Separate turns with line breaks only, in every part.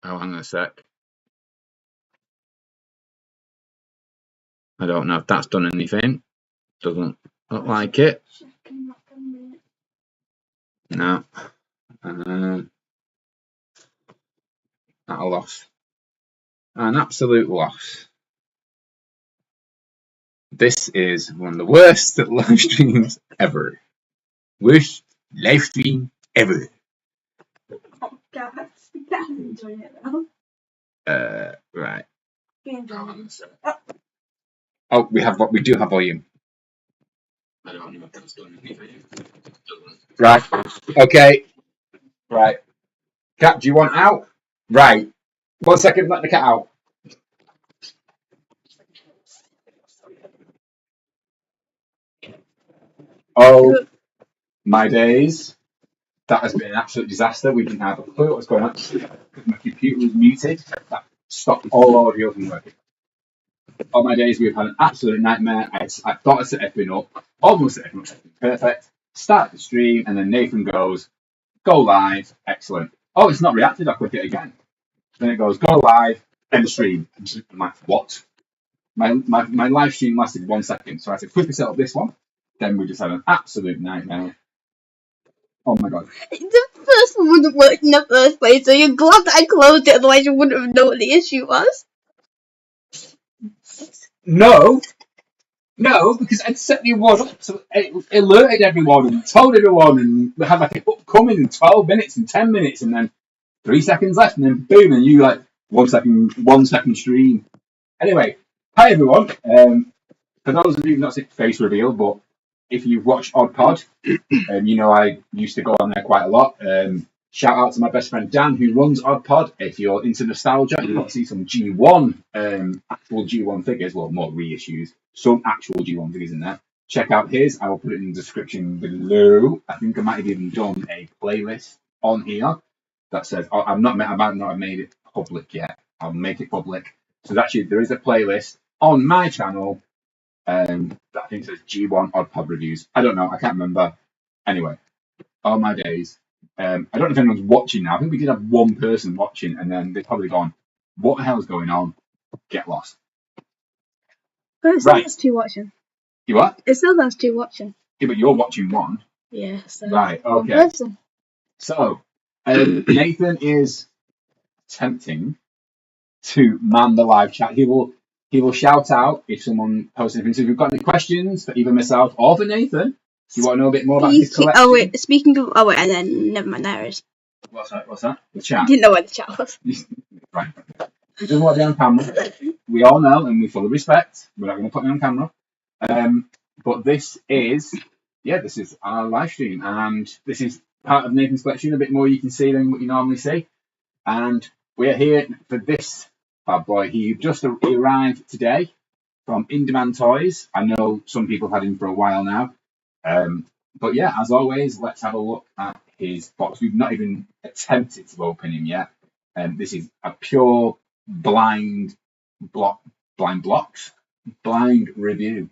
Oh, hang on a sec. I don't know if that's done anything. Doesn't look like it. No. At a loss. An absolute loss. This is one of the worst live streams ever. Worst live stream ever.
Oh, God. That's enjoying it now.
Right.
Oh.
Oh, we do have volume. I don't know if that's done anything. Right. Okay. Right. Cat, do you want out? Right. 1 second, let the cat out. Oh my days. That has been an absolute disaster. We didn't have a clue what was going on. My computer was muted. That stopped all audio from working. Oh my days, we've had an absolute nightmare. I thought I set everything up. Almost set everything up. Perfect. Start the stream, and then Nathan goes, go live. Excellent. Oh, it's not reacted. I click it again. Then it goes, go live, end the stream. I'm like, what? My live stream lasted 1 second, so I had to quickly set up this one. Then we just had an absolute nightmare. Oh my god.
The first one wouldn't work in the first place, so you're glad that I closed it, otherwise you wouldn't have known what the issue was.
No, because I'd set the award up, so it alerted everyone and told everyone, and we had like an upcoming in 12 minutes and 10 minutes, and then 3 seconds left, and then boom, and you like 1 second stream. Anyway, hi everyone. For those of you who've not seen face reveal, but if you've watched Odd Pod, you know I used to go on there quite a lot. Shout out to my best friend Dan, who runs Odd Pod. If you're into nostalgia and you want to see some G1, actual G1 figures, well, more reissues, some actual G1 figures in there, check out his. I will put it in the description below. I think I might have even done a playlist on here that says, I might not have made it public yet. I'll make it public. So actually, there is a playlist on my channel that I think says G1 Odd Pod Reviews. I don't know. I can't remember. Anyway, all my days. I don't know if anyone's watching now. I think we did have one person watching, and then they've probably gone, what the hell's going on? Get lost.
But it still has two watching.
You what?
It still has two watching.
Yeah, but you're watching one.
Yeah. So
right, okay.
One person.
So, Nathan is attempting to man the live chat. He will shout out if someone posts anything. So if you've got any questions for either myself or for Nathan, do you want to know a bit more about his collection?
Oh wait, speaking of and then never mind, there it is.
What's that? The chat?
I didn't know where the chat was.
Right. He doesn't want to be on camera. We all know, and we fully respect. We're not going to put him on camera. But this is our live stream, and this is part of Nathan's collection. A bit more you can see than what you normally see. And we're here for this bad boy. He just arrived today from In Demand Toys. I know some people have had him for a while now. But yeah, as always, let's have a look at his box. We've not even attempted to open him yet. This is a pure blind review.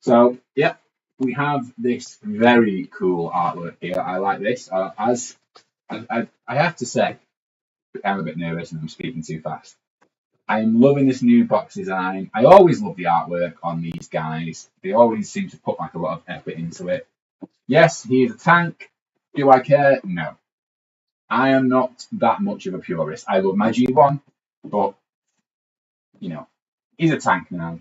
So yeah, we have this very cool artwork here. I like this. I have to say, I'm a bit nervous and I'm speaking too fast. I am loving this new box design. I always love the artwork on these guys. They always seem to put like a lot of effort into it. Yes, he is a tank. Do I care? No. I am not that much of a purist. I love my G1, but you know, he's a tank now.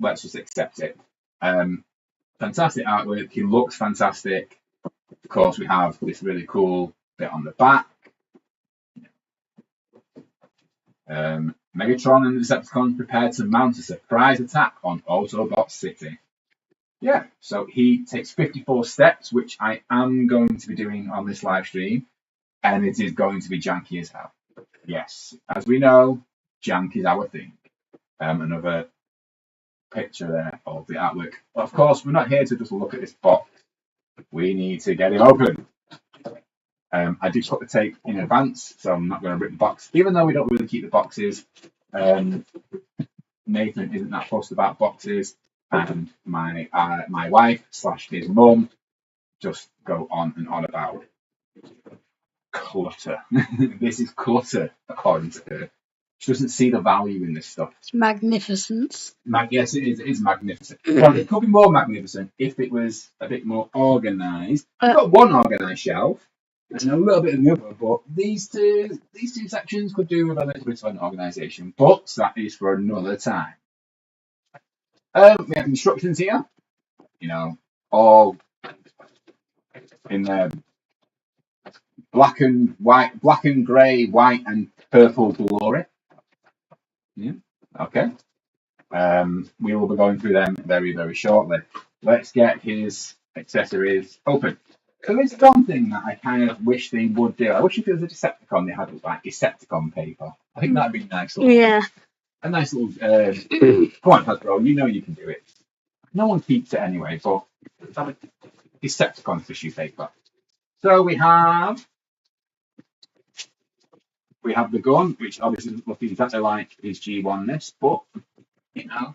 Let's just accept it. Fantastic artwork. He looks fantastic. Of course, we have this really cool bit on the back. Megatron and the Decepticons prepared to mount a surprise attack on Autobot City. Yeah, so he takes 54 steps, which I am going to be doing on this live stream, and it is going to be janky as hell. Yes, as we know, jank is our thing. Another picture there of the artwork. Of course, we're not here to just look at this box. We need to get it open. I did put the tape in advance, so I'm not going to rip the box, even though we don't really keep the boxes. Nathan isn't that fussed about boxes, and my wife / his mum just go on and on about clutter. This is clutter, according to her. She doesn't see the value in this stuff.
It's magnificence.
Yes, it is. It is magnificent. Well, it could be more magnificent if it was a bit more organised. We've got one organised shelf and a little bit of the other, but these two sections could do with a little bit of an organisation. But that is for another time. We have instructions here. You know, all in the black and white, black and grey, white and purple glory. Yeah. Okay. We will be going through them very, very shortly. Let's get his accessories open. So there's one thing that I kind of wish they would do. I wish if it was a Decepticon, they had like Decepticon paper. I think that'd be nice.
Yeah.
A nice little. Come on, Hasbro, you know you can do it. No one keeps it anyway, but it's like Decepticon tissue paper. So we have the gun, which obviously doesn't look exactly like his G1 this, but you know,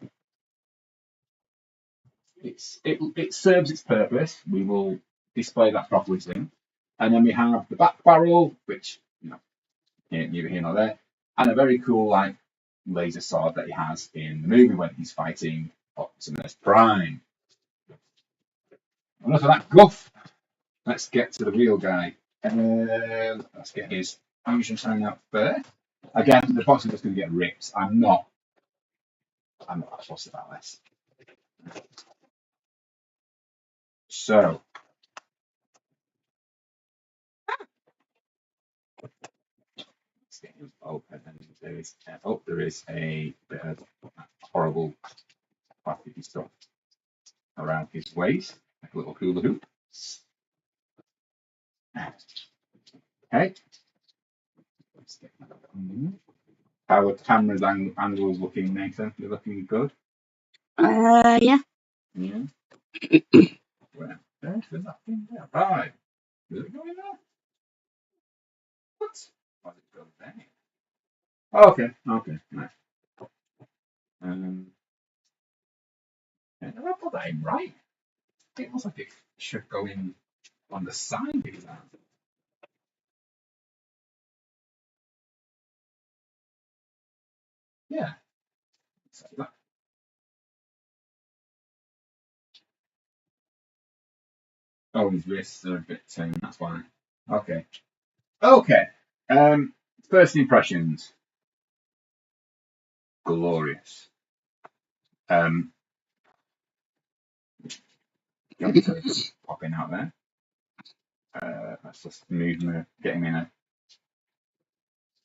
it serves its purpose. We will display that properly soon. And then we have the back barrel, which you know, neither here nor there, and a very cool like laser sword that he has in the movie when he's fighting Optimus Prime. Enough of that guff. Let's get to the real guy. Let's get his function sign out there. Again, the box is just going to get ripped. I'm not fussed about this. So, let's get him open. There is a bit of horrible plasticky stuff around his waist, like a little hula hoop. Okay. Let's get that on. How are the camera's angles looking, Nathan? They're looking good?
Yeah.
Yeah. Where? There's that thing there. Right. Is it going there? What? Why did it go there? Okay. Nice. I put that in right. It looks like it should go in on the side of that. Yeah. Oh, his wrists are a bit thin, that's why. Okay. First impressions. Glorious. Popping out there. Let's just move him, get him in a.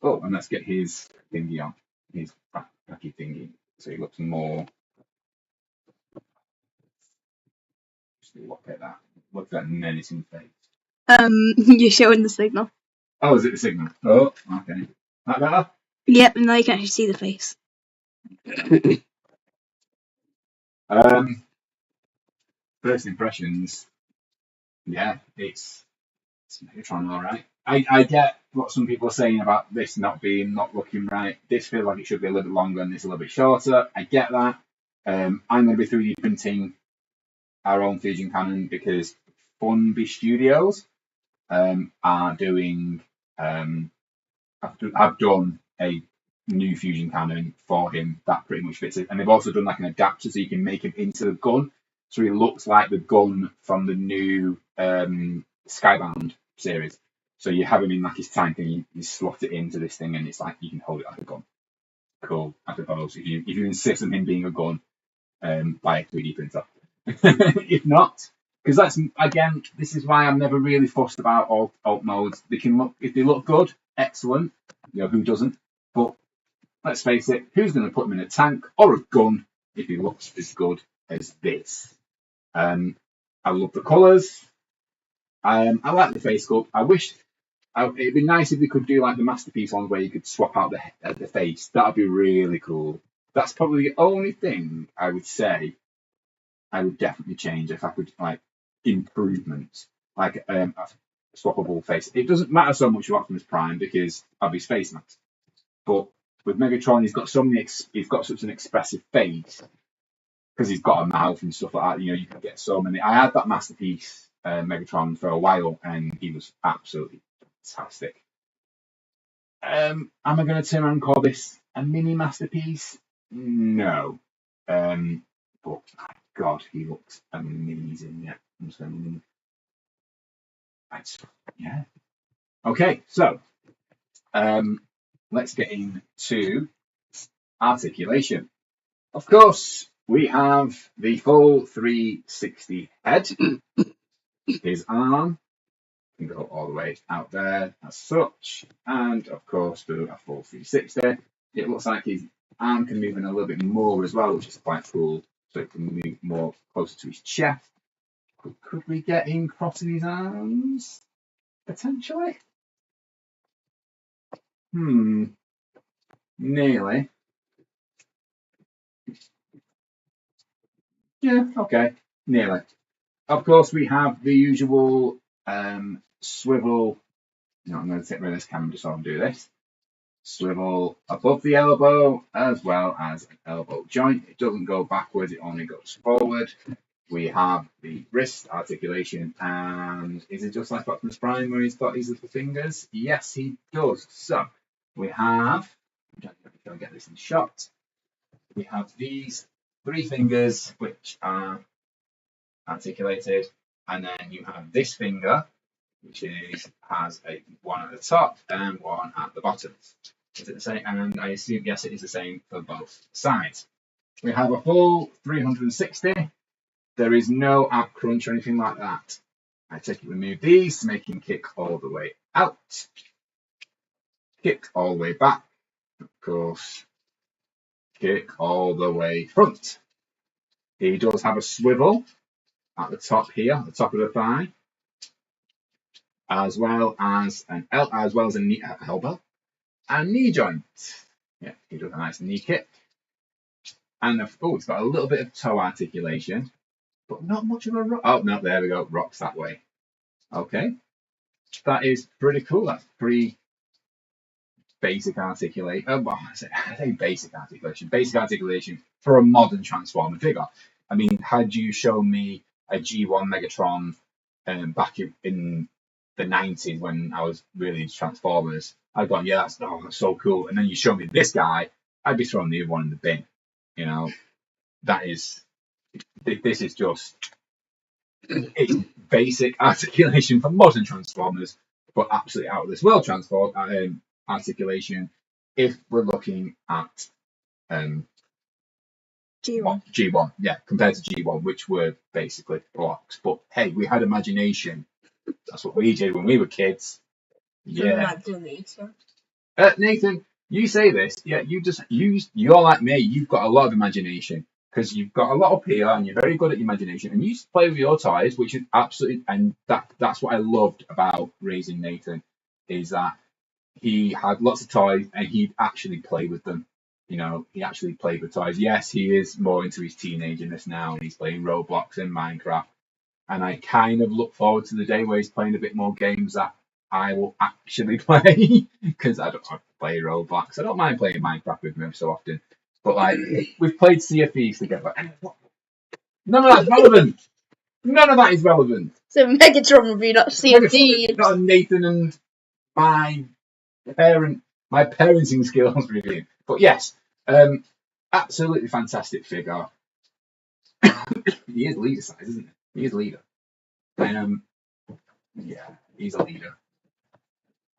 Oh, and let's get his thingy on. His backpacky thingy. So he looks more. Just look at that. Look at that menacing face.
You're showing the signal.
Oh, is it the signal? Oh, okay. That better?
Yep, now you can actually see the face.
First impressions. Yeah, it's Megatron, all right. I get what some people are saying about this not looking right. This feels like it should be a little bit longer and this a little bit shorter. I get that. I'm going to be 3D printing our own Fusion Cannon because Funby Studios are doing. I've done a new fusion cannon for him. That pretty much fits it. And they've also done like an adapter so you can make him into the gun. So he looks like the gun from the new Skybound series. So you have him in like his tank and you slot it into this thing and it's like you can hold it like a gun. Cool, I suppose. If you insist on him being a gun, buy a 3D printer. If not, because that's again, this is why I'm never really fussed about alt modes. They can look, if they look good, excellent. You know, who doesn't? But let's face it, who's going to put him in a tank or a gun if he looks as good as this? I love the colours. I like the face sculpt. I wish it'd be nice if we could do like the masterpiece ones where you could swap out the face. That'd be really cool. That's probably the only thing I would say I would definitely change if I could, like, improvements, like a swappable face. It doesn't matter so much with Optimus Prime because of his face mask, but with Megatron, he's got such an expressive face because he's got a mouth and stuff like that. You know, you can get so many. I had that masterpiece Megatron for a while, and he was absolutely fantastic. Am I going to turn around and call this a mini masterpiece? No. But my God, he looks amazing. Yeah, I'm saying, yeah. Okay, so let's get into articulation. Of course, we have the full 360 head. His arm can go all the way out there as such, and of course, do a full 360. It looks like his arm can move in a little bit more as well, which is quite cool. So it can move more closer to his chest. Could we get him crossing his arms? Potentially. Nearly. Yeah, okay. Nearly. Of course, we have the usual swivel. No, I'm going to take rid of this camera just so I can do this. Swivel above the elbow as well as an elbow joint. It doesn't go backwards, it only goes forward. We have the wrist articulation, and is it just like Optimus Prime where he's got his little fingers? Yes, he does. So we have, go get this in shot. We have these 3 fingers which are articulated, and then you have this finger which has one at the top and one at the bottom. Is it the same? And I assume yes, it is the same for both sides. We have a full 360. There is no ab crunch or anything like that. I take it, remove these to make him kick all the way out, kick all the way back, of course, kick all the way front. He does have a swivel at the top here, at the top of the thigh, as well as a knee elbow and knee joint. Yeah, he does a nice knee kick, and it's got a little bit of toe articulation. But not much of a rock. Oh, no, there we go. Rocks that way. Okay. That is pretty cool. That's pretty basic articulation. Well, I say basic articulation. Basic articulation for a modern Transformer figure. I mean, had you shown me a G1 Megatron back in the 90s when I was really into Transformers, I'd gone, yeah, that's so cool. And then you show me this guy, I'd be throwing the other one in the bin. You know, this is just it's basic articulation for modern Transformers, but absolutely out of this world articulation if we're looking at G1, yeah, compared to G1, which were basically blocks. But hey, we had imagination. That's what we did when we were kids. Yeah. Nathan, you say this, yeah, you're like me, you've got a lot of imagination. Because you've got a lot up here and you're very good at imagination, and you used to play with your toys, which is absolutely, and that's what I loved about raising Nathan, is that he had lots of toys and he'd actually play with them. You know, he actually played with toys. Yes, he is more into his teenagerness now, and he's playing Roblox and Minecraft. And I kind of look forward to the day where he's playing a bit more games that I will actually play, because I don't play Roblox. I don't mind playing Minecraft with him so often. But like, we've played Sea of Thieves together. None of that's relevant. None of that is relevant.
So Megatron would be not Sea of Thieves.
Not Nathan and my parenting skills review. But yes, absolutely fantastic figure. He is leader size, isn't he? He is leader. Yeah, he's a leader.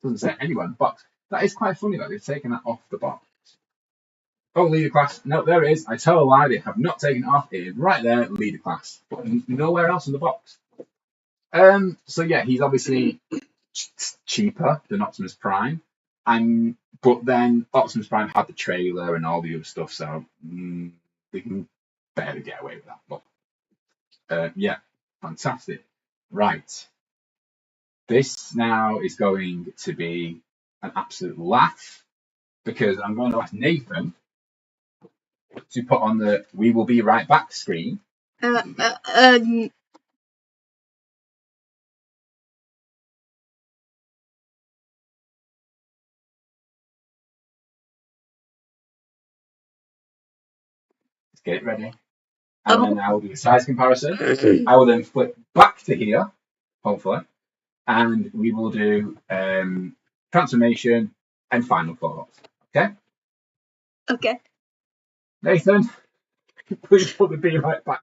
Doesn't say anywhere in the box. That is quite funny that they've taken that off the box. Oh, leader class. No, there it is. I tell a lie. They have not taken it off. It is right there, leader class. But nowhere else in the box. So yeah, he's obviously cheaper than Optimus Prime. But then Optimus Prime had the trailer and all the other stuff, so they can barely get away with that. But yeah, fantastic. Right. This now is going to be an absolute laugh because I'm going to ask Nathan to put on the "We will be right back" screen. Let's get it ready. And then I will do a size comparison. I will then flip back to here, hopefully, and we will do transformation and final thoughts. Okay?
Okay.
Nathan, please put the "Be right back."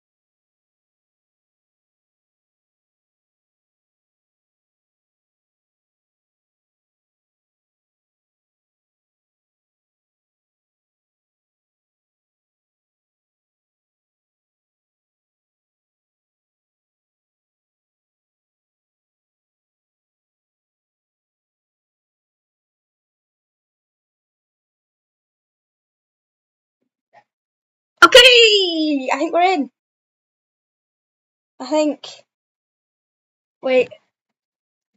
Okay, I think we're in. I think. Wait.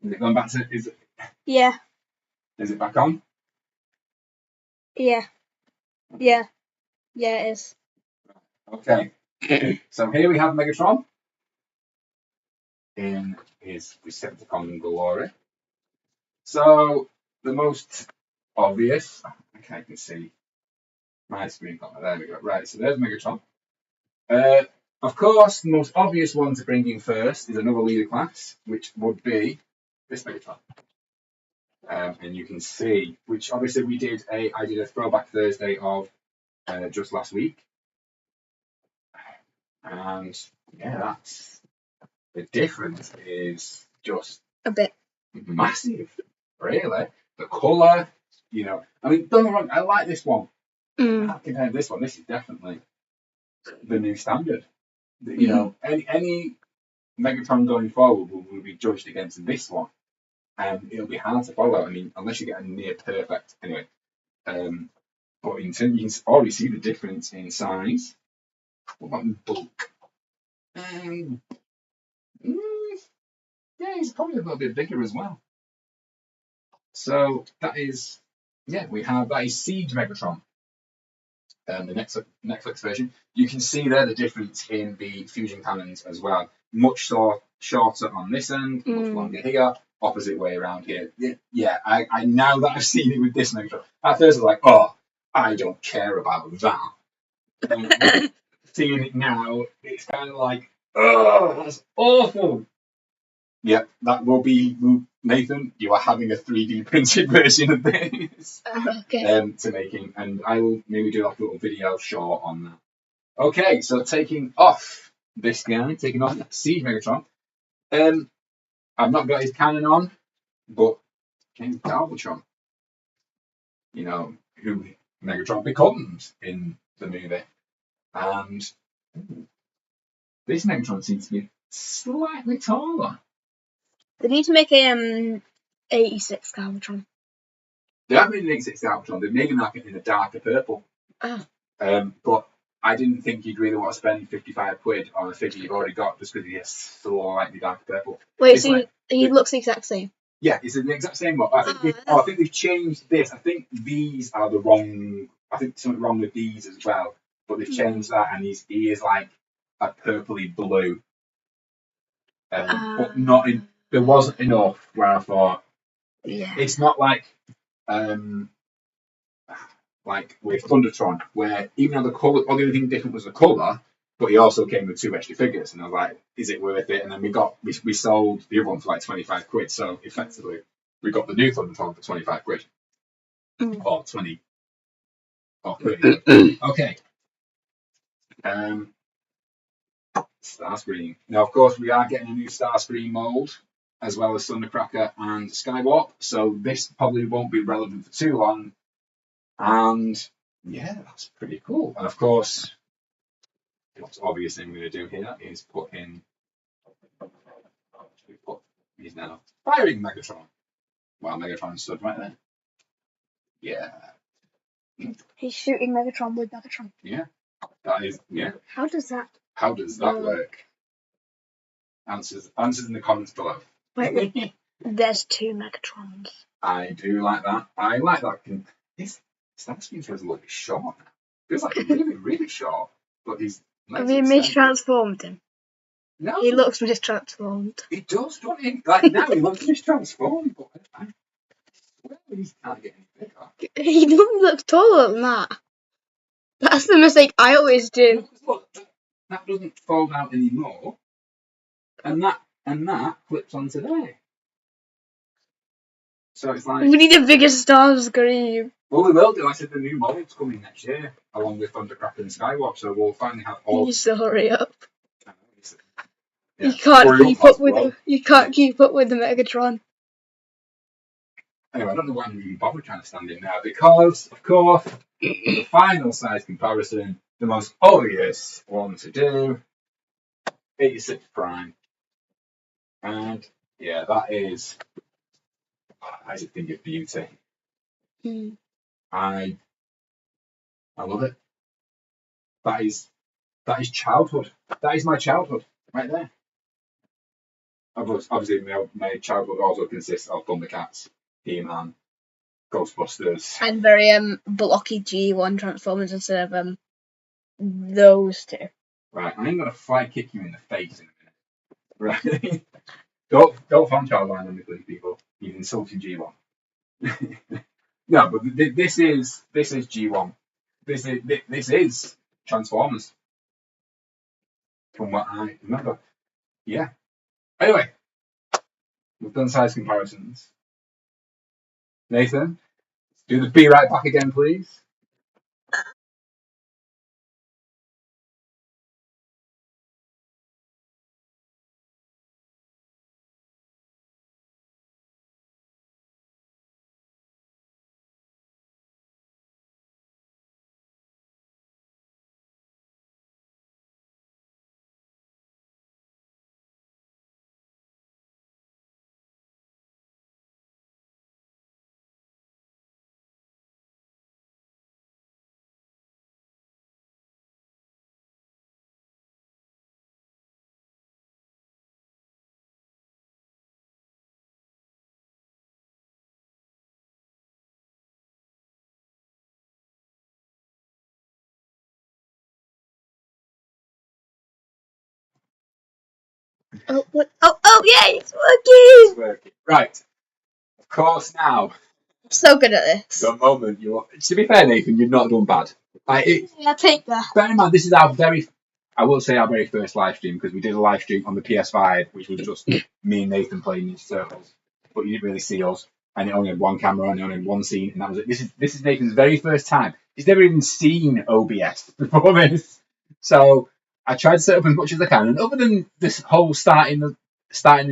Is it going back to?
Yeah.
Is it back on?
Yeah. Yeah. Yeah, it is.
Okay. So here we have Megatron in his Recepticon glory. So the most obvious, okay, I can see my screen. There we go. Right, so there's Megatron. Of course, the most obvious one to bring in first is another leader class, which would be this Megatron. And you can see, which obviously I did a throwback Thursday of just last week. And yeah, that's the difference is just
a bit
massive, really. The colour, I mean, don't get me wrong, I like this one. Compared to this one, this is definitely the new standard. Any Megatron going forward will be judged against this one, and it'll be hard to follow. I mean, unless you get a near perfect. Anyway, but in terms, you can already see the difference in size. What about in bulk? Yeah, he's probably a little bit bigger as well. So that is, that is Siege Megatron. The Netflix version. You can see there the difference in the fusion cannons as well. Much shorter on this end, much longer here, opposite way around here. Yeah, I now that I've seen it with this Megatron, at first I was like, oh, I don't care about that. Seeing it now, it's kind of like, oh, that's awful. Yep, that will be Nathan. You are having a 3D printed version of this to making, and I will maybe do like a little video short on that. Okay, so taking off this guy, taking off Siege Megatron. I've not got his cannon on, but King Galvatron. Who Megatron becomes in the movie, and this Megatron seems to be slightly taller.
They need to make a 86 Galvatron.
They have made an 86 Galvatron. They've made him like in a darker purple. But I didn't think you'd really want to spend £55 on a figure you've already got just because he's slightly darker purple.
Wait, so he looks the exact same?
Yeah, it's the exact same one. I think they've changed this. I think these are the wrong. I think something wrong with these as well. But they've changed that, and he is like a purpley blue. But not in. There wasn't enough where I thought.
Yeah.
It's not like with Thundertron, where even though the colour, the only thing different was the colour, but he also came with 2 extra figures, and I was like, is it worth it? And then we sold the other one for like £25, so effectively we got the new Thundertron for £25 or 20. Oh, pretty good. Okay. Starscream. Now, of course, we are getting a new Starscream mold, as well as Thundercracker and Skywarp. So this probably won't be relevant for too long. And yeah, that's pretty cool. And of course, the most obvious thing we're going to do here is put in. He's now firing Megatron. Wow, Megatron stood right there. Yeah.
He's shooting Megatron with Megatron.
Yeah. That is, yeah.
How does that
work? Answers in the comments below.
Wait, there's 2 Megatrons.
I do like that. I like that. His Starscream feels a little bit short. Feels like really, really short. But he's.
Have you mistransformed him?
No.
He looks mistransformed.
He does, don't he? Like now he looks mistransformed, but I swear he can't get any bigger.
He doesn't look taller than that. That's the mistake I always do.
Look, that doesn't fold out anymore. And that flips onto there. So it's like.
We need a bigger Starscream.
Well, we will do. I said the new mold's coming next year, along with Thundercracker and Skywarp, so we'll finally have all.
You still hurry up.
Yeah.
You can't keep up with the Megatron.
Anyway, I don't know why I'm even bothered trying to stand in now, because, of course, the final size comparison, the most obvious one to do, 86 Prime. And, yeah, that is a thing of beauty. I love it. That is childhood. That is my childhood, right there. Obviously, my childhood also consists of Thundercats, He-Man, Ghostbusters,
and very blocky G1 Transformers instead of those 2.
Right, I'm gonna fly kick you in the face in a minute. Right? don't fan child line on me, please, people. You've insulted G1. No, but this is G1. This is Transformers. From what I remember. Yeah. Anyway, we've done size comparisons. Nathan, do the be right back again, please.
Oh, what? Oh, yay, it's working!
Right. Of course, now.
So good at this.
The moment you want. To be fair, Nathan, you've not done bad.
Yeah, take that.
Bear in mind, this is our very first live stream, because we did a live stream on the PS5, which was just me and Nathan playing in circles. But you didn't really see us, and it only had one camera and it only had one scene, and that was it. This is Nathan's very first time. He's never even seen OBS before this. So I tried to set up as much as I can, and other than this whole starting and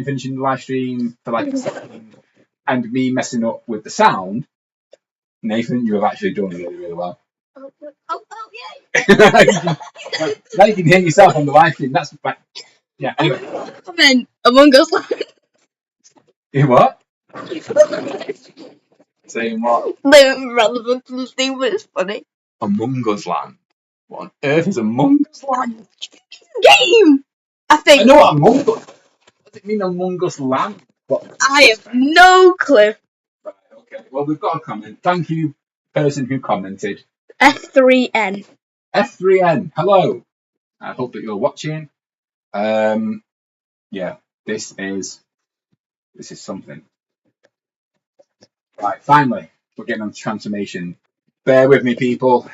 finishing the live stream for like a second, and me messing up with the sound, Nathan, you have actually done really, really well.
Oh, yay!
Now you can hear yourself on the live stream. That's right. Yeah. Anyway.
And then Among Us Land.
In what? Saying what?
They're relevant to the thing, but it's funny.
Among Us Land. What on earth is Among Us Land?
Game. I think.
I know what Among Us. What does it mean, Among Us Land? What?
I have no clue.
Right. Okay. Well, we've got a comment. Thank you, person who commented.
F3N.
F3N. Hello. I hope that you're watching. Yeah. This is something. Right. Finally, we're getting on to transformation. Bear with me, people.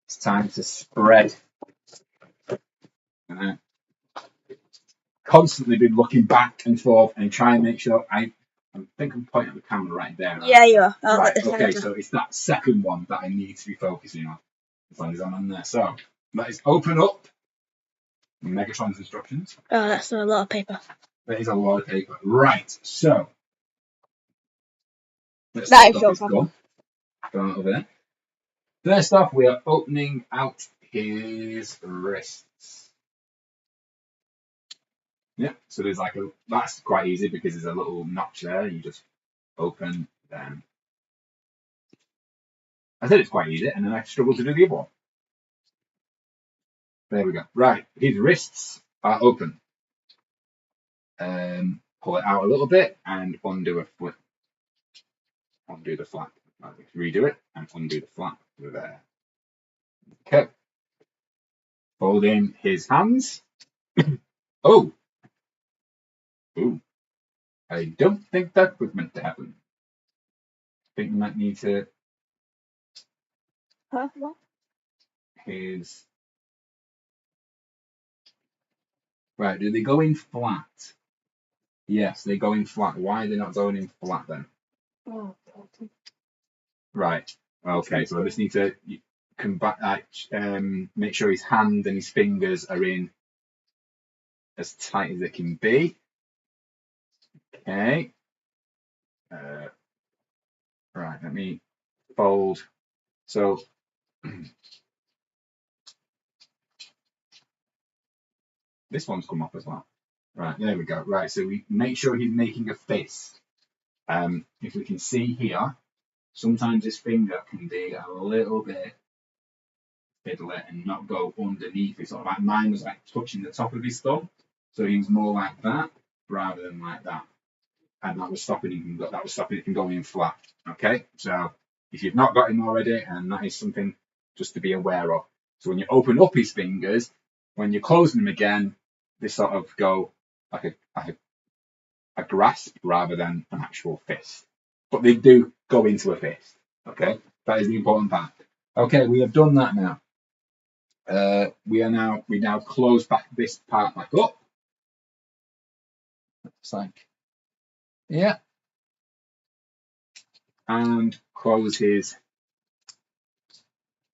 It's time to spread. Constantly been looking back and forth and trying to make sure I think I'm pointing at the camera right there. Right?
Yeah, you are.
Right, okay, so it's that second one that I need to be focusing on. as long as I'm on there. So that is open up Megatron's instructions.
Oh, that's a lot of paper.
That is a lot of paper. Right, so let's
That
take
is
off
your
his
problem.
gun over there. First off, we are opening out his wrists. Yeah, so there's like that's quite easy because there's a little notch there. You just open them. I said it's quite easy, and then I struggled to do the other one. There we go. Right, his wrists are open. Pull it out a little bit and undo a flip. Undo the flap. Redo it and undo the flap there. Okay. Fold in his hands. Oh. Ooh. I don't think that was meant to happen. I think we might need to
Huh? What?
his. Right, do they go in flat? Yes, they go in flat. Why are they not going in flat then?
Oh,
Right. Okay, so I just need to come back, make sure his hand and his fingers are in as tight as they can be. Okay. Right, let me fold. So this one's come off as well. Right, there we go. Right, so we make sure he's making a fist. If we can see here, sometimes his finger can be a little bit fiddly and not go underneath it. Sort of like mine was like touching the top of his thumb, so he was more like that rather than like that, and that was stopping him. That was stopping it from going in flat. Okay, so if you've not got him already, and that is something just to be aware of. So when you open up his fingers, when you're closing them again, they sort of go like a grasp rather than an actual fist. But they do go into a fist. Okay, that is the important part. Okay, we have done that now. We now close back this part back up. It's like, yeah, and close his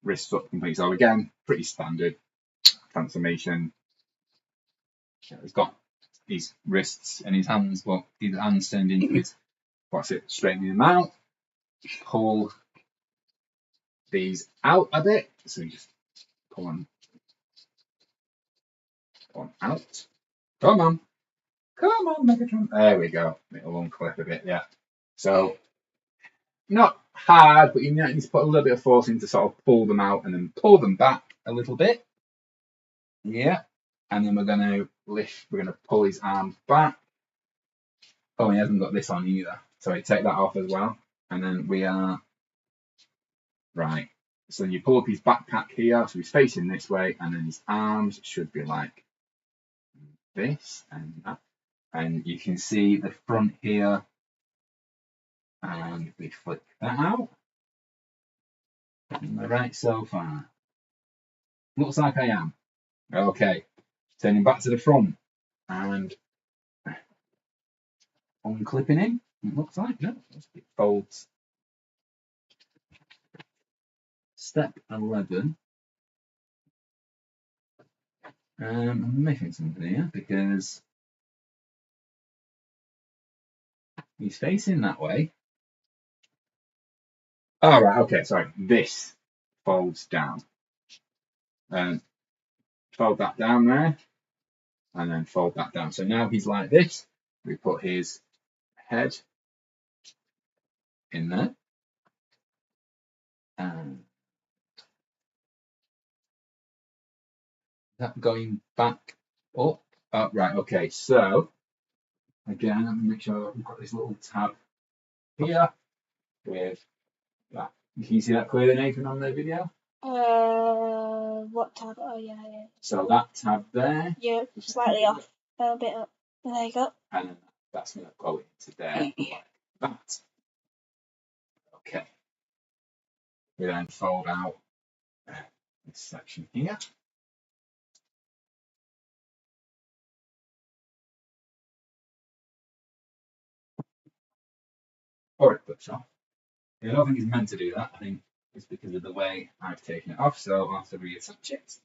wrists up completely. So again, pretty standard transformation. He's got his wrists and his hands, but his hands turned into his, straightening them out. Pull these out a bit. So you just pull them out. Come on, Megatron. There we go. It'll unclip a bit, yeah. So not hard, but you need to put a little bit of force in to sort of pull them out and then pull them back a little bit. Yeah. And then we're going to lift, we're going to pull his arm back. Oh, he hasn't got this on either. So I take that off as well. And then we are, right. So you pull up his backpack here. So he's facing this way. And then his arms should be like this and that. And you can see the front here. And we flick that out. Am I right so far? Looks like I am. Okay. Turning back to the front and unclipping him. It looks like, no, it folds. Step 11. I'm missing something here because he's facing that way. Oh, right, okay, sorry. This folds down. Fold that down there and then fold that down. So now he's like this. We put his head in there. And that going back up. Oh, right, okay, so again, let me make sure we've got this little tab here with that. Can you see that clearly, Nathan, on the video?
What tab? Oh, yeah.
So that tab there.
Yeah, slightly off. A bit up. There you go.
And then that's going to go into there like that. Okay. We then fold out this section here. Or it flips off. I don't think it's meant to do that. I think is because of the way I've taken it off, so I'll have to reattach it.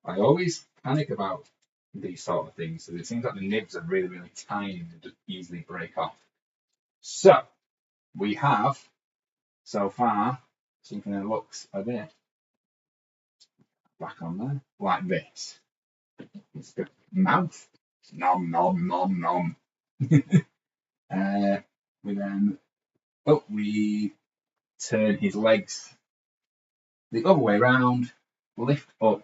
I always panic about these sort of things, so it seems like the nibs are really, really tiny and they just easily break off. So, we have, so far, something that looks a bit back on there, like this. It's the mouth. Nom, nom, nom, nom. We then, we turn his legs the other way around, lift up.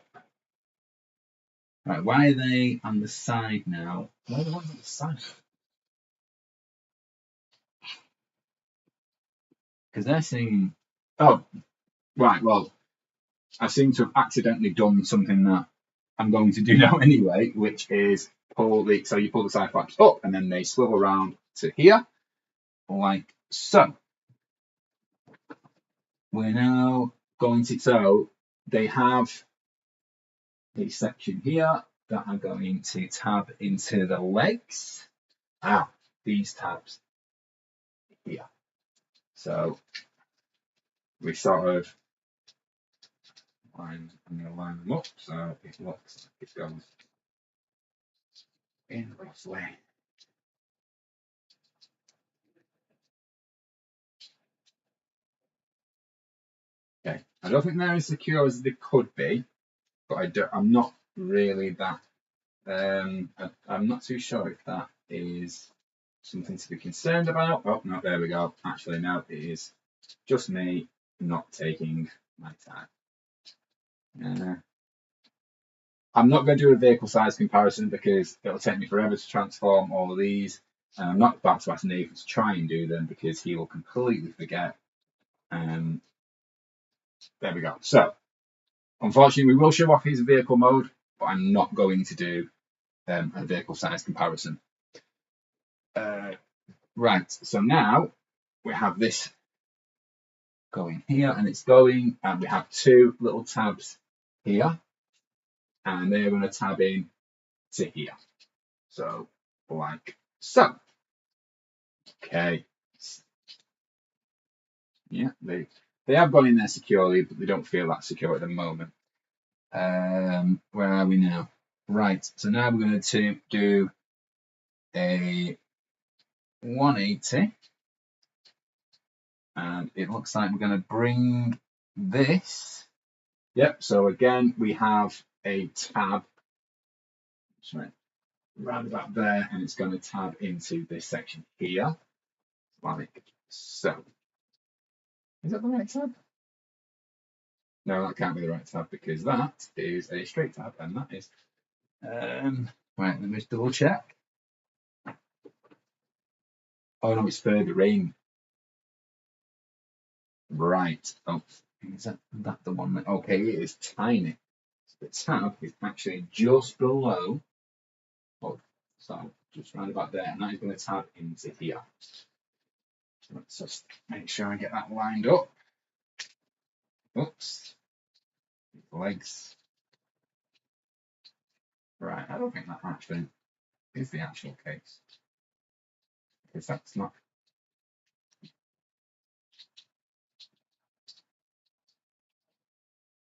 Right, why are they on the side now? Why are the ones on the side? Because they're saying, oh, right, well, I seem to have accidentally done something that I'm going to do now anyway, which is so you pull the side flaps up and then they swivel around to here, like so. We're now going to, so they have a section here that are going to tab into the legs. These tabs here. So we sort of I'm going to line them up so it looks like it goes in roughly. Okay, I don't think they're as secure as they could be, but I'm not really that. I'm not too sure if that is something to be concerned about. Oh no, there we go. Actually, no, it is just me not taking my time. I'm not going to do a vehicle size comparison because it'll take me forever to transform all of these. And I'm not about to ask Nathan to try and do them because he will completely forget. There we go. So, unfortunately, we will show off his vehicle mode, but I'm not going to do a vehicle size comparison. Right, so now we have this going here and it's going, and we have two little tabs here, and they're going to tab in to here. So, like so. Okay. Yeah, they have gone in there securely, but they don't feel that secure at the moment. Where are we now? Right, so now we're going to do a 180, and it looks like we're going to bring this. Yep, so again, we have a tab round about there, and it's going to tab into this section here, like so. Is that the right tab? No, that can't be the right tab because that is a straight tab, and that is. Right, let me just double check. Oh no, it's further in. Right. Oh, is that the one that? Okay, it is tiny. So the tab is actually just below. Oh, so just round about there, and that is going to tab into here. So let's just make sure I get that lined up. Oops. Legs. Right, I don't think that actually is the actual case. Because that's not.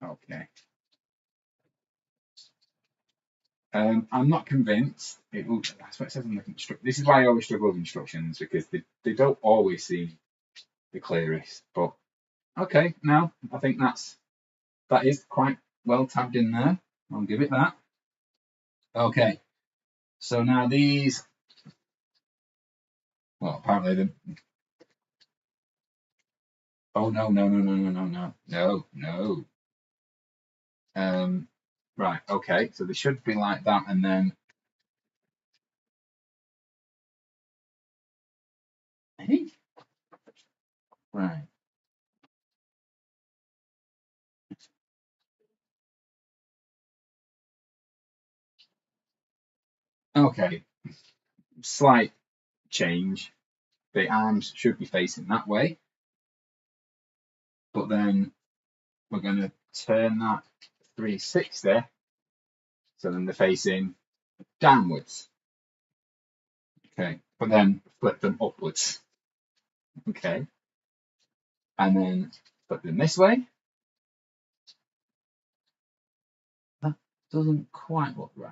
Okay. I'm not convinced. That's what it says in the instructions. This is why I always struggle with instructions because they don't always seem the clearest. But okay, no, I think that is quite well tabbed in there. I'll give it that. Okay, so now these. Well, apparently the. Oh no! Right. Okay. So they should be like that, and then. Hey. Right. Okay. Slight change. The arms should be facing that way, but then we're going to turn that 360, so then they're facing downwards. Okay, but then flip them upwards. Okay. And then put them this way. That doesn't quite look right.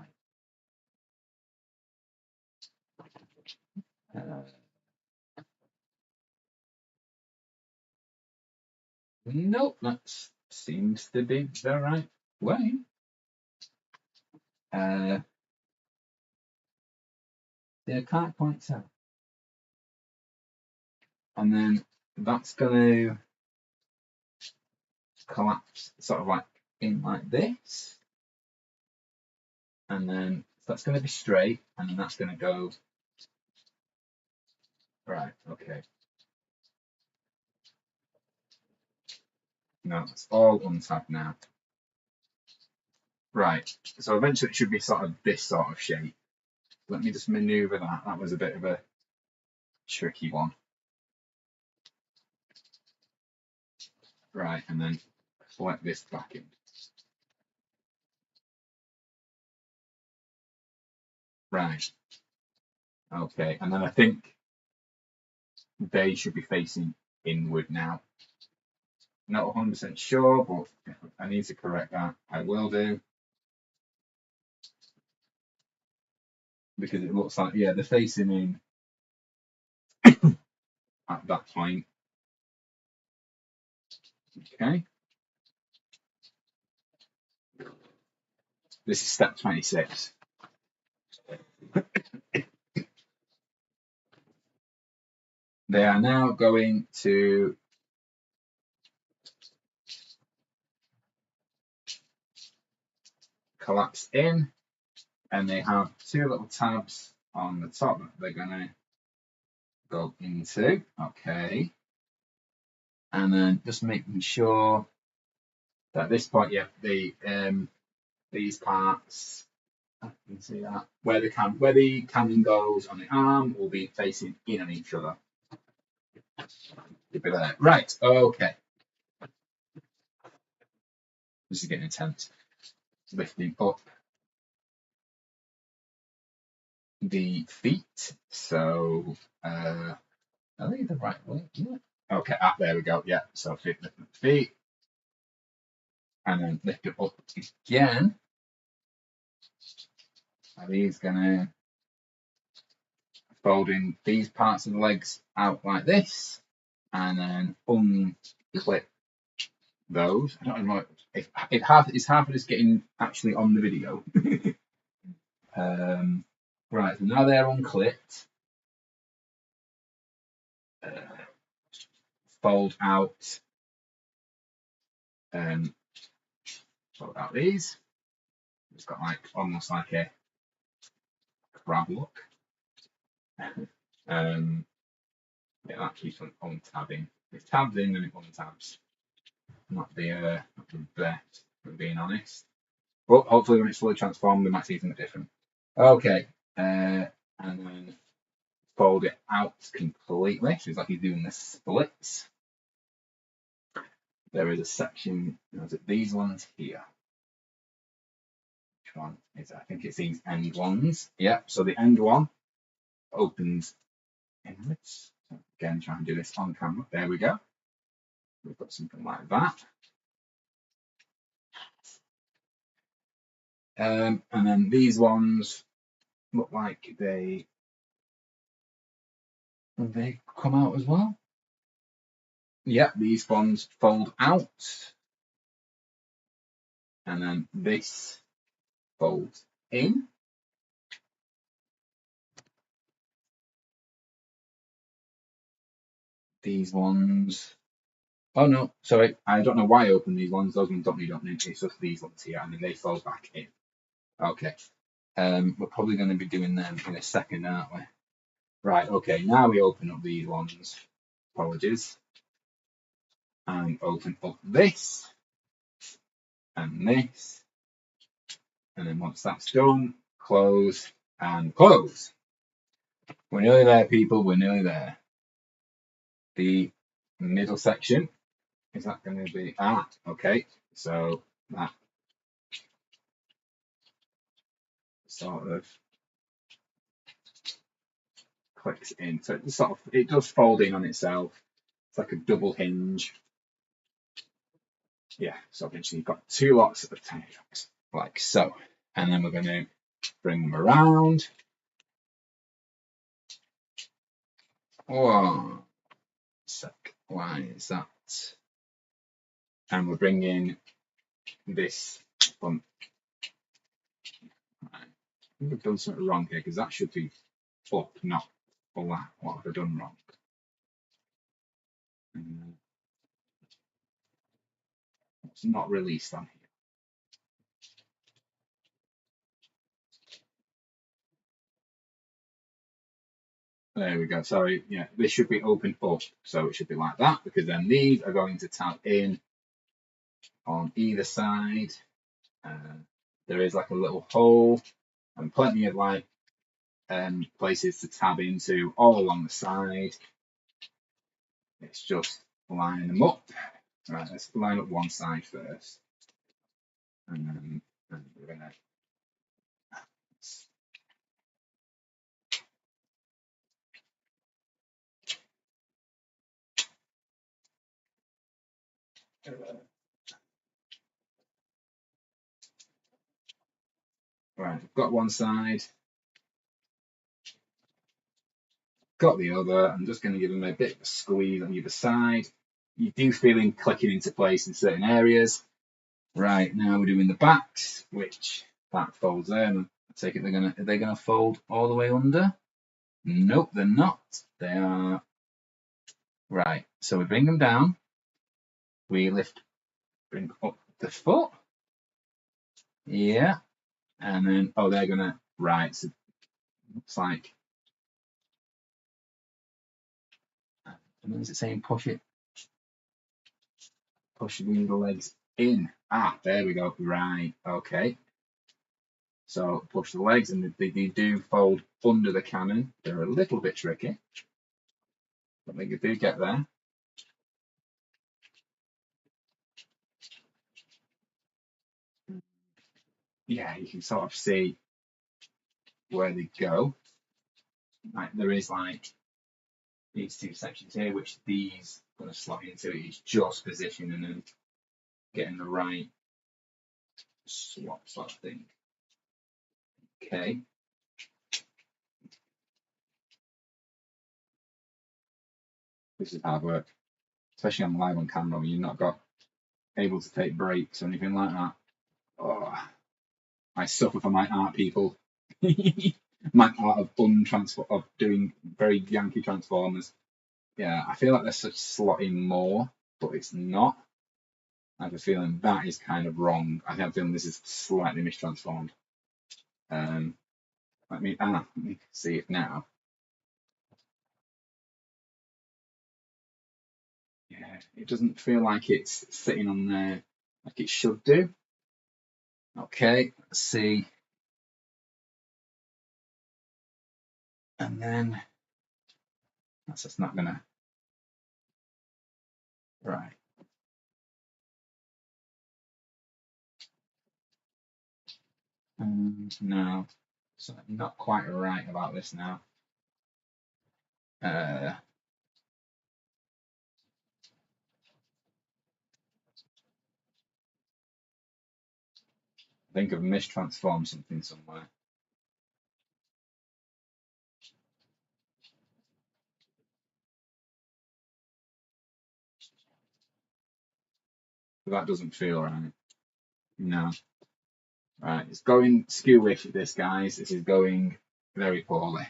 Nope, that seems to be the right way. Yeah, I can't quite tell. And then that's going to collapse sort of like in like this. And then that's going to be straight, and then that's going to go right. Okay. No, it's all untabbed now. Right. So eventually it should be sort of this sort of shape. Let me just maneuver that. That was a bit of a tricky one. Right, and then select this back in. Right. Okay, and then I think they should be facing inward now. Not 100% sure, but if I need to correct that, I will do. Because it looks like, yeah, they're facing in at that point. Okay. This is step 26. They are now going to collapse in, and they have two little tabs on the top that they're going to go into. Okay. And then just making sure that at this point, yeah, these parts, you can see that where the cannon goes on the arm will be facing in on each other. Right, okay. This is getting intense. Lifting up the feet. So are they the right way? Yeah. Okay, there we go. Yeah. So lift the feet. And then lift it up again. Are these gonna folding these parts of the legs out like this, and then unclip those. I don't know if it's half of this getting actually on the video. Right, so now they're unclipped. Fold out. Fold out these. It's got like almost like a crab look. Yeah, that keeps on tabbing. It's tabbed in and it untabs. Not the best, for being honest. But hopefully when it's fully transformed, we might see something different. Okay, and then fold it out completely. So it's like he's doing the splits. There is a section, is it these ones here? Which one is it? I think it's these end ones. Yeah, so the end one opens inwards. Again, try and do this on camera. There we go. We've got something like that. And then these ones look like they come out as well. Yeah, these ones fold out. And then this folds in. These ones. Oh no, sorry, I don't know why I opened these ones. Those ones don't need opening. It's just these ones here, and then they fold back in. Okay. We're probably going to be doing them in a second, aren't we? Right, okay, now we open up these ones. Apologies. And open up this. And this. And then once that's done, close and close. We're nearly there, people. We're nearly there. The middle section, is that going to be... okay. So that sort of clicks in. So it does fold in on itself. It's like a double hinge. Yeah, so eventually you've got two lots of tiny tracks, like so. And then we're going to bring them around. One sec, why is that? And we're bringing this bump. Right. I think I've done something wrong here because that should be up, not flat. What have I done wrong? It's not released on here. There we go. Sorry, yeah, this should be opened up, so it should be like that because then these are going to tab in on either side. There is like a little hole and plenty of like places to tab into all along the side. It's just lining them up. Right, let's line up one side first, and then we're gonna. Right, I've got one side, got the other. I'm just going to give them a bit of a squeeze on either side. You do feel him clicking into place in certain areas. Right, now we're doing the backs, which that folds there. I take it they're gonna fold all the way under. Nope, they're not. They are right. So we bring them down. We bring up the foot. Yeah, and then they're gonna right. So looks like. And then is it saying push it? Push the legs in. Ah, there we go. Right. Okay. So push the legs, and they do fold under the cannon. They're a little bit tricky, but they do get there. Yeah, you can sort of see where they go. Like there is like these two sections here, which these are going to slot into. It's just positioning and getting the right slot sort of thing. Okay. This is hard work, especially on live on camera when you're not able to take breaks or anything like that. Oh, I suffer for my art, people. My art of doing very janky transformers. Yeah, I feel like there's such slotting more, but it's not. I have a feeling that is kind of wrong. I have a feeling this is slightly mistransformed. Let me see it now. Yeah, it doesn't feel like it's sitting on there like it should do. Okay, let's see. And then that's just not gonna. Right. No, so I'm not quite right about this now. I think I've mistransformed something somewhere. But that doesn't feel right. No. Right, it's going skewish, this, guys. This is going very poorly.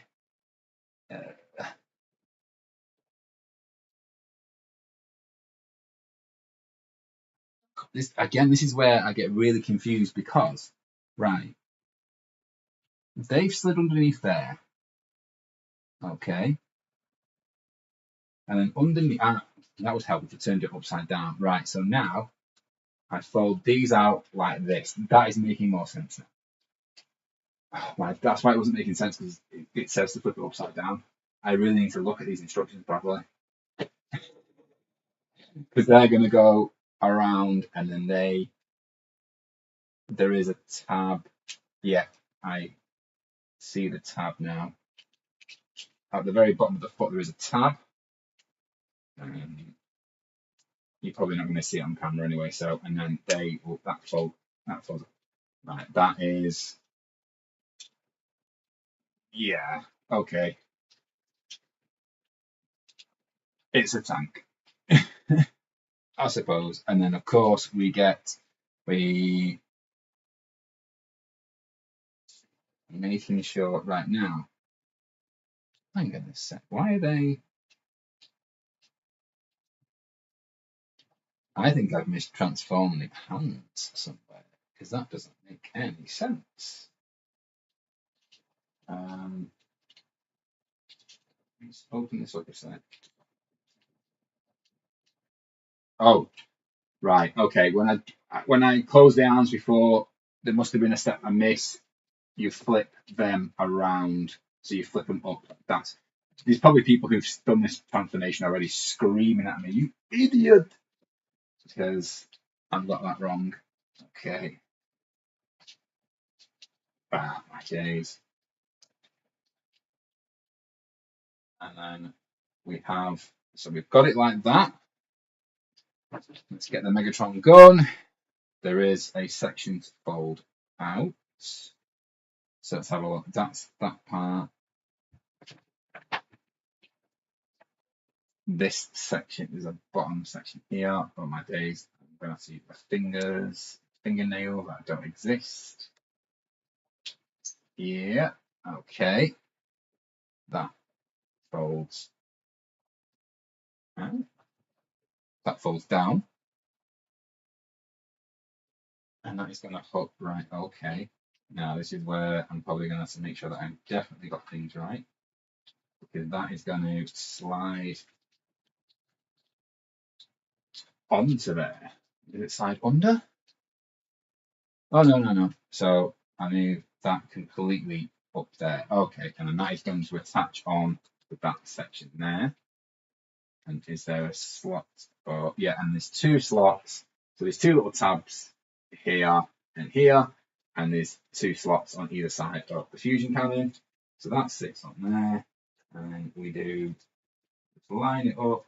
This is where I get really confused because, right, they've slid underneath there. Okay. And then underneath, that was helpful to turn it upside down. Right, so now I fold these out like this. That is making more sense now. Right, that's why it wasn't making sense, because it says to flip it upside down. I really need to look at these instructions properly. Because they're going to go around, and then there is a tab. Yeah, I see the tab now. at the very bottom of the foot there is a tab. You're probably not going to see it on camera anyway. So, and then that folds. Right, that is, yeah, okay. It's a tank, I suppose. And then of course we get the making sure right now. Hang on a sec. Why are they? I think I've mistransformed the hands somewhere because that doesn't make any sense. Let's open this up a sec. Oh, right. Okay. When I closed the arms before, there must have been a step I missed. You flip them around, so you flip them up. There's probably people who've done this transformation already screaming at me, "You idiot!" Because I've got that wrong. Okay. Ah, my days. And then we have, so we've got it like that. Let's get the Megatron gun. There is a section to fold out. So let's have a look. That's that part. This section is a bottom section here. Oh my days. I'm going to see my fingernail that don't exist. Yeah. Okay. That folds out. That folds down. And that is going to hook right. Okay. Now this is where I'm probably going to have to make sure that I've definitely got things right. Because that is going to slide onto there. Is it slide under? Oh, no. So I move that completely up there. Okay, and then that is going to attach on with that section there. And is there a slot? Oh, yeah, and there's two slots. So there's two little tabs here and here, and there's two slots on either side of the fusion cannon. So that sits on there, and we do just line it up.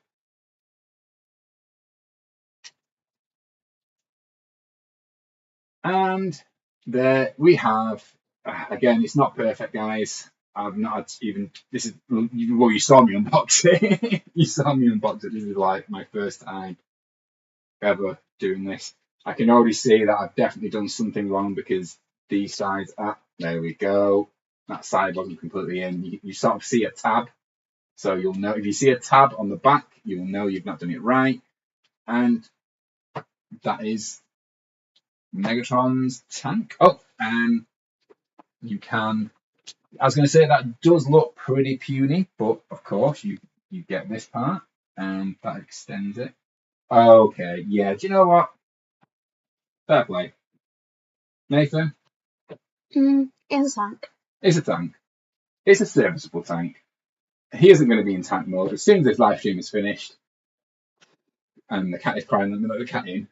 And there we have, again, it's not perfect, guys. I've not even, this is, well, you saw me unbox it. You saw me unbox it. This is like my first time ever doing this. I can already see that I've definitely done something wrong because these sides, there we go. That side wasn't completely in. You sort of see a tab. So you'll know, if you see a tab on the back, you'll know you've not done it right. And that is Megatron's tank. Oh, and you can, I was going to say that does look pretty puny, but of course you get this part and that extends it. Okay, yeah, do you know what? Fair play. Nathan?
It's a tank.
It's a tank. It's a serviceable tank. He isn't going to be in tank mode. As soon as this live stream is finished and the cat is crying, let me let the cat in.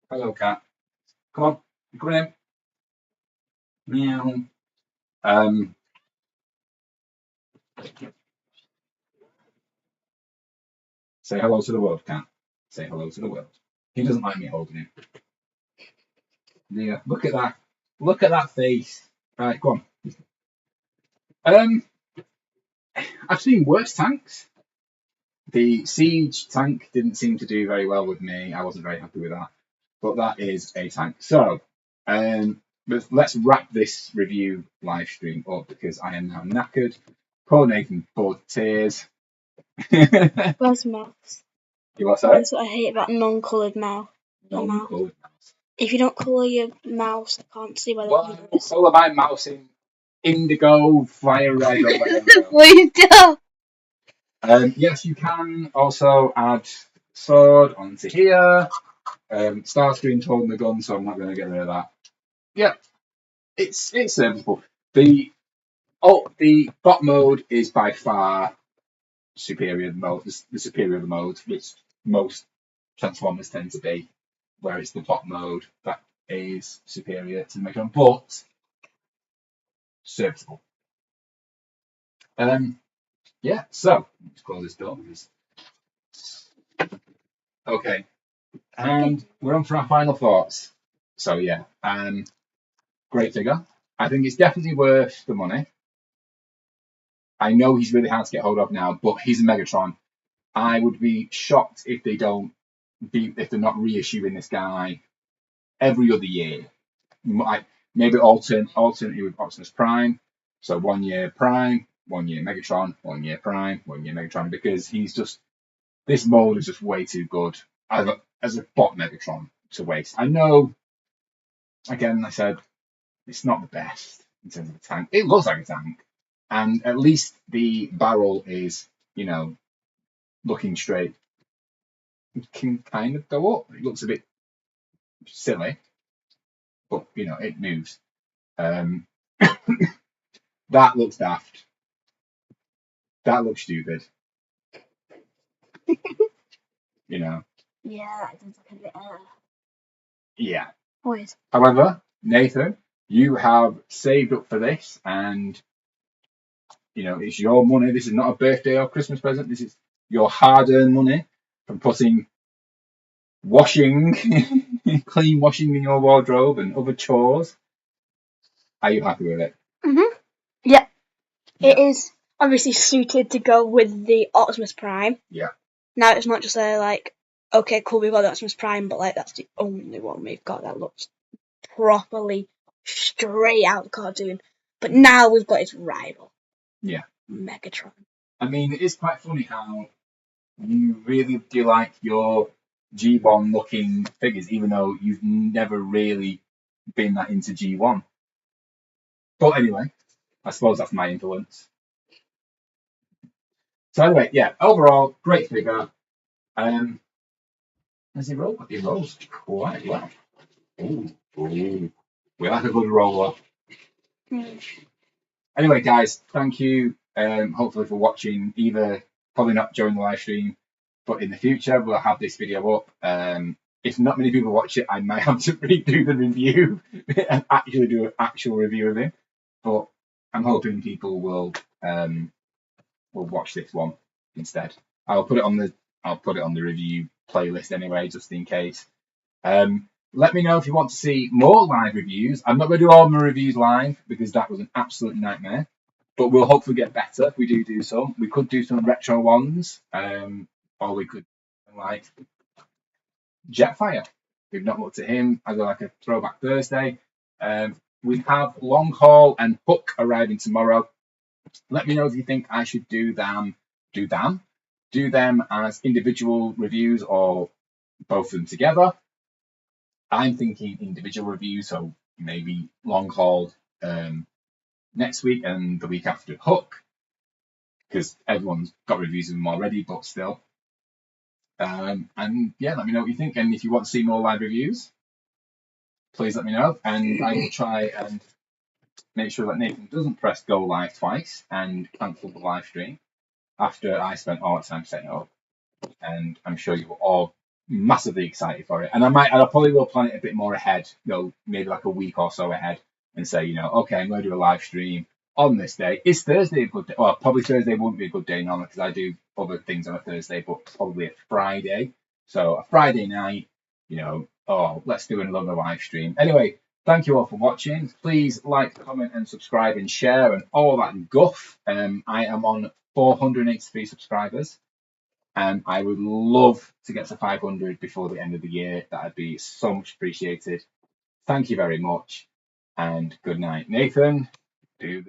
Hello, cat. Come on, you coming in? Meow. Say hello to the world, cat. Say hello to the world. He doesn't like me holding him. Yeah, look at that. Look at that face. Right, go on. I've seen worse tanks. The Siege tank didn't seem to do very well with me. I wasn't very happy with that. But that is a tank. So, let's wrap this review live stream up because I am now knackered. Poor Nathan, poor tears.
Where's mouse?
You what, sorry?
That's what I hate about non-coloured mouse.
Non-coloured mouse.
If you don't colour your mouse, I can't see where the
Well, I'll colour my mouse in indigo, fire red, or whatever.
Please don't.
Yes, you can also add sword onto here. Starscreen's holding the gun, so I'm not going to get rid of that. Yeah, it's serviceable. The bot mode is by far superior mode. The superior mode, which most Transformers tend to be, whereas the bot mode that is superior to the Megatron, but serviceable. Yeah, so let's close this door. Okay, and we're on for our final thoughts. So yeah, great figure. I think it's definitely worth the money. I know he's really hard to get hold of now, but he's a Megatron. I would be shocked if they're not reissuing this guy every other year. Maybe alternate with Optimus Prime. So 1 year Prime, 1 year Megatron, 1 year Prime, 1 year Megatron, because this mold is just way too good as a bot Megatron to waste. I know, again, I said it's not the best in terms of a tank. It looks like a tank, and at least the barrel is, looking straight. It can kind of go up. It looks a bit silly, but it moves. That looks daft. That looks stupid.
Yeah, that does look a bit.
Yeah.
Weird.
However, Nathan, you have saved up for this, and it's your money. This is not a birthday or Christmas present. This is your hard-earned money from putting clean washing in your wardrobe and other chores. Are you happy with it?
Yeah. It is obviously suited to go with the Optimus Prime.
Yeah.
Now it's not just okay, cool, we've got the Optimus Prime, but that's the only one we've got that looks properly straight out of the cartoon. But now we've got its rival.
Yeah.
Megatron.
I mean, it is quite funny how you really do like your G1 looking figures, even though you've never really been that into G1. But anyway, I suppose that's my influence. So anyway, yeah, overall, great figure. Has he rolled? He rolls quite well. Ooh. We like a good roller. Anyway, guys, thank you. Hopefully for watching, probably not during the live stream, but in the future we'll have this video up. If not many people watch it, I might have to redo the review and actually do an actual review of it. But I'm hoping people will watch this one instead. I'll put it on the review playlist anyway, just in case. Let me know if you want to see more live reviews. I'm not going to do all my reviews live because that was an absolute nightmare. But we'll hopefully get better if we do some. We could do some retro ones, or we could like Jetfire. We've not looked at him as a throwback Thursday. We have Long Haul and Hook arriving tomorrow. Let me know if you think I should do them as individual reviews or both of them together. I'm thinking individual reviews, so maybe Long Haul next week and the week after Hook, because everyone's got reviews of them already, but still. And yeah, let me know what you think. And if you want to see more live reviews, please let me know. And I will try and make sure that Nathan doesn't press go live twice and cancel the live stream after I spent all that time setting it up. And I'm sure you were all massively excited for it. And I probably will plan it a bit more ahead, maybe like a week or so ahead, and say, okay, I'm going to do a live stream on this day. Is Thursday a good day? Well, probably Thursday wouldn't be a good day normally because I do other things on a Thursday, but probably a Friday. So a Friday night, let's do another live stream. Anyway, thank you all for watching. Please like, comment, and subscribe and share and all that guff. I am on 483 subscribers. And I would love to get to 500 before the end of the year. That'd be so much appreciated. Thank you very much. And good night. Nathan, do